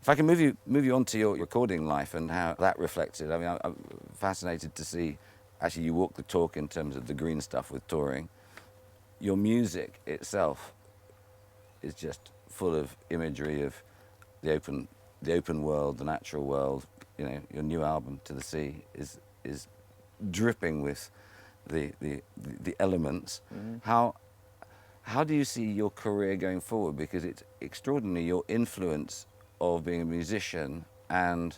If I can move you on to your recording life and how that reflected. I mean, I'm fascinated to see. Actually, you walk the talk in terms of the green stuff with touring. Your music itself is just full of imagery of the open world, the natural world. You know, your new album, To the Sea, is dripping with the elements. Mm-hmm. How do you see your career going forward? Because it's extraordinary, your influence of being a musician, and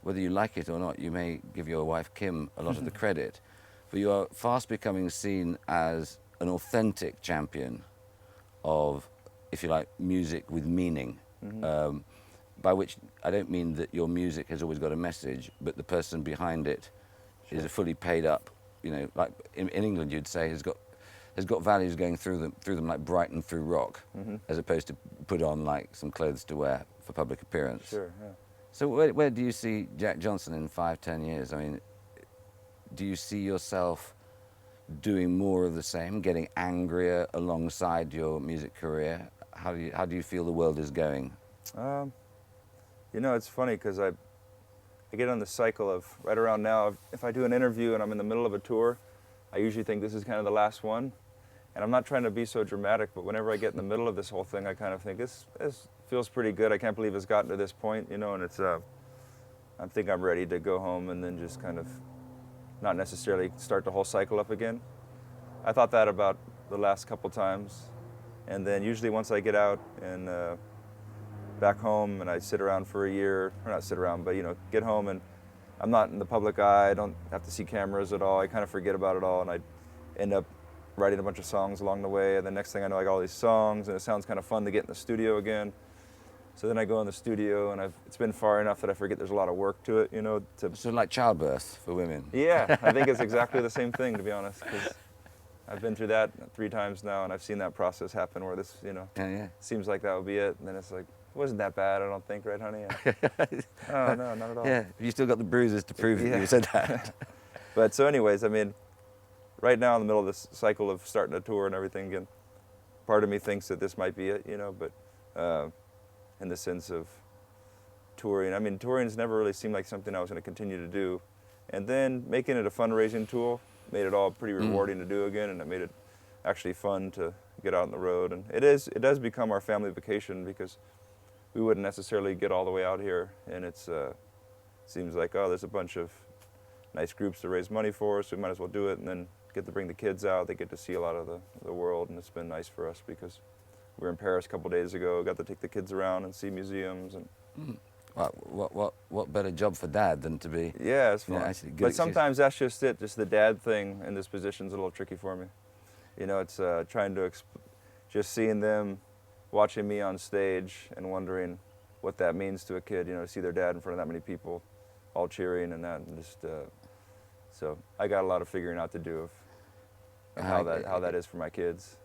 whether you like it or not, you may give your wife Kim a lot of the credit, but you are fast becoming seen as an authentic champion of, if you like, music with meaning. Mm-hmm. By which I don't mean that your music has always got a message, but the person behind it is a fully paid up, you know, like in England you'd say has got values going through them like Brighton through rock, mm-hmm. as opposed to put on like some clothes to wear for public appearance. Sure, yeah. So where do you see Jack Johnson in 5-10 years? I mean, do you see yourself doing more of the same, getting angrier alongside your music career? How do you feel the world is going? You know, it's funny because I get on the cycle of right around now, if I do an interview and I'm in the middle of a tour, I usually think this is kind of the last one. And I'm not trying to be so dramatic, but whenever I get in the middle of this whole thing, I kind of think this feels pretty good. I can't believe it's gotten to this point, you know, and it's, I think I'm ready to go home and then just kind of not necessarily start the whole cycle up again. I thought that about the last couple times. And then usually once I get out and back home and I sit around for a year, or not sit around, but, you know, get home and I'm not in the public eye, I don't have to see cameras at all, I kind of forget about it all, and I end up writing a bunch of songs along the way, and the next thing I know I got all these songs, and it sounds kind of fun to get in the studio again. So then I go in the studio, and it's been far enough that I forget there's a lot of work to it, you know. So like childbirth for women. Yeah, I think it's exactly the same thing, to be honest, because I've been through that 3 times now, and I've seen that process happen where this, you know, seems like that would be it, and then it's like, it wasn't that bad, I don't think, right, honey? Oh, no, not at all. Yeah, you still got the bruises to prove that you said that. But so anyways, I mean, right now in the middle of this cycle of starting a tour and everything again, part of me thinks that this might be it, you know, but in the sense of touring. I mean, touring's never really seemed like something I was going to continue to do. And then making it a fundraising tool made it all pretty rewarding to do again, and it made it actually fun to get out on the road. And it does become our family vacation because we wouldn't necessarily get all the way out here, and it's seems like, oh, there's a bunch of nice groups to raise money for us, so we might as well do it, and then get to bring the kids out. They get to see a lot of the world, and it's been nice for us because we were in Paris a couple days ago, got to take the kids around and see museums. And what better job for dad than to be? Yeah, it's fun. You know, actually but sometimes that's just it. Just the dad thing in this position is a little tricky for me. You know, it's trying to just seeing them watching me on stage and wondering what that means to a kid. You know, to see their dad in front of that many people, all cheering and that, and just so I got a lot of figuring out to do of how that is for my kids.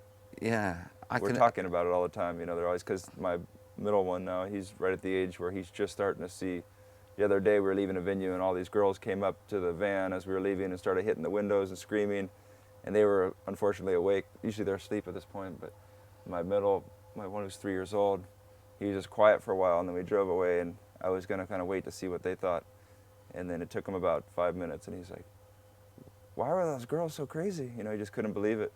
Yeah, we're talking about it all the time. You know, they're always, because my middle one now, he's right at the age where he's just starting to see. The other day we were leaving a venue and all these girls came up to the van as we were leaving and started hitting the windows and screaming, and they were unfortunately awake. Usually they're asleep at this point, but my one who's 3 years old, he was just quiet for a while, and then we drove away, and I was going to kind of wait to see what they thought. And then it took him about 5 minutes, and he's like, why were those girls so crazy? You know, he just couldn't believe it.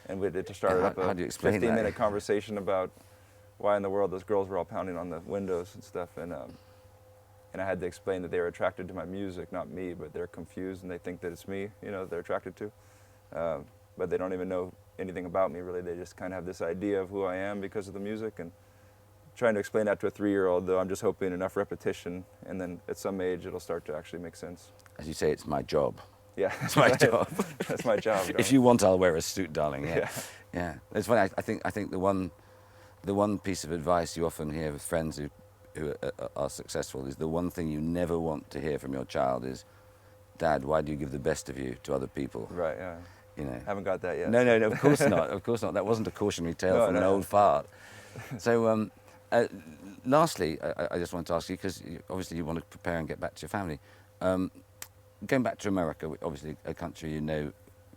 And we just started up a 15-minute conversation about why in the world those girls were all pounding on the windows and stuff. And I had to explain that they were attracted to my music, not me, but they're confused, and they think that it's me, you know, they're attracted to. But they don't even know anything about me, really. They just kind of have this idea of who I am because of the music. And trying to explain that to a 3-year-old, though, I'm just hoping enough repetition, and then at some age it'll start to actually make sense. As you say, it's my job. Yeah, it's my job. That's my job. If you want, I'll wear a suit, darling. Yeah. It's funny. I think the one piece of advice you often hear with friends who are successful is the one thing you never want to hear from your child is, Dad, why do you give the best of you to other people? Right. Yeah. You know. Haven't got that yet. No. Of course not. Of course not. That wasn't a cautionary tale from an old fart. So, lastly, I just wanted to ask you, because obviously you want to prepare and get back to your family. Going back to America, obviously a country you know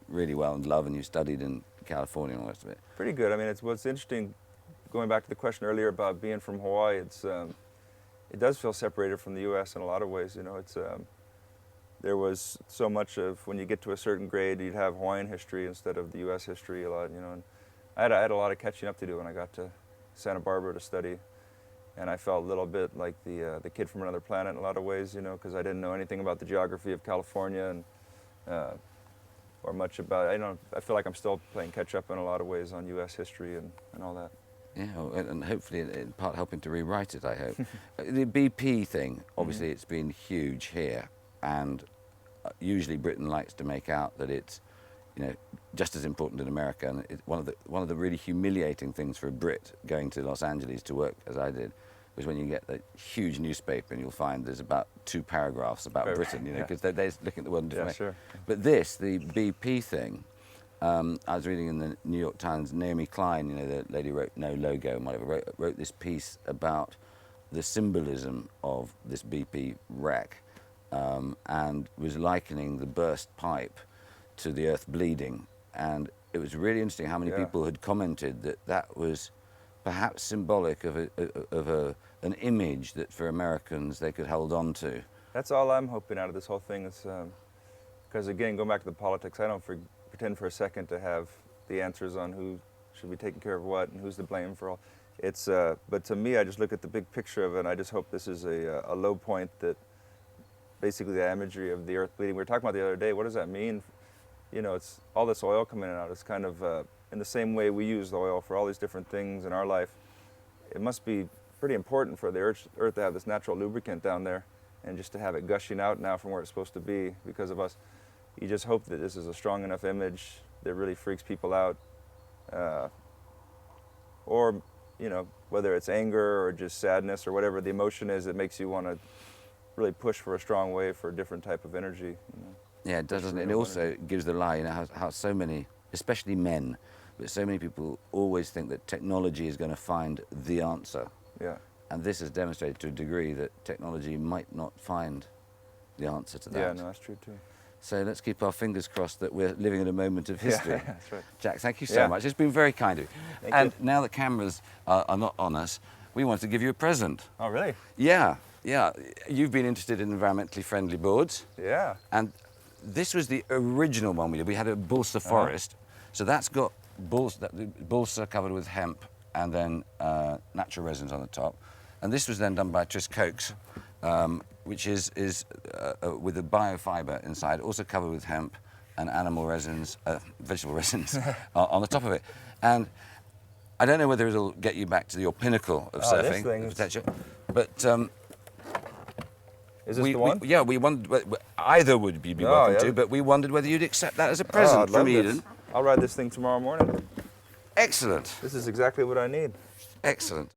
really well and love, and you studied in California and all the rest of it. Pretty good. I mean, what's interesting, going back to the question earlier about being from Hawaii, it's it does feel separated from the U.S. in a lot of ways. You know, it's there was so much of when you get to a certain grade, you'd have Hawaiian history instead of the U.S. history a lot. You know, and I had a lot of catching up to do when I got to Santa Barbara to study, and I felt a little bit like the kid from another planet in a lot of ways. You know, because I didn't know anything about the geography of California and or much about. I feel like I'm still playing catch up in a lot of ways on U.S. history and all that. Yeah, and hopefully in part helping to rewrite it, I hope. The BP thing, obviously it's been huge here, and usually Britain likes to make out that it's, you know, just as important in America. And one of the really humiliating things for a Brit going to Los Angeles to work, as I did, was when you get the huge newspaper and you'll find there's about 2 paragraphs about Britain, you know, because they're looking at the world in different way. Sure. But this, the BP thing, I was reading in the New York Times, Naomi Klein, you know, the lady who wrote No Logo and whatever, wrote this piece about the symbolism of this BP wreck, and was likening the burst pipe to the earth bleeding. And it was really interesting how many people had commented that that was perhaps symbolic of an image that for Americans they could hold on to. That's all I'm hoping out of this whole thing is, because again, going back to the politics, I don't pretend for a second to have the answers on who should be taking care of what and who's to blame for all. It's, but to me, I just look at the big picture of it, and I just hope this is a low point, that basically the imagery of the earth bleeding. We were talking about the other day, what does that mean? You know, it's all this oil coming out. It's kind of, in the same way we use the oil for all these different things in our life, it must be pretty important for the earth to have this natural lubricant down there, and just to have it gushing out now from where it's supposed to be because of us. You just hope that this is a strong enough image that really freaks people out, or, you know, whether it's anger or just sadness or whatever the emotion is that makes you want to really push for a strong wave for a different type of energy. You know? Yeah, it does, doesn't it? And it also gives the lie, you know, how so many, especially men, but so many people always think that technology is going to find the answer. Yeah. And this has demonstrated to a degree that technology might not find the answer to that. Yeah, no, that's true too. So let's keep our fingers crossed that we're living in a moment of history. Yeah, that's right. Jack, thank you so much. It's been very kind of you. Thank you. Now that cameras are not on us, we want to give you a present. Oh, really? Yeah, yeah. You've been interested in environmentally friendly boards. Yeah. And this was the original one we did. We had a balsa forest. So that's got balsa covered with hemp and then natural resins on the top. And this was then done by Tris Cokes, which is with a biofiber inside, also covered with hemp and animal resins, vegetable resins on the top of it. And I don't know whether it'll get you back to your pinnacle of surfing, potential, but is this the one? We wondered, either would you be welcome to, but we wondered whether you'd accept that as a present from Eden. I'll ride this thing tomorrow morning. Excellent. This is exactly what I need. Excellent.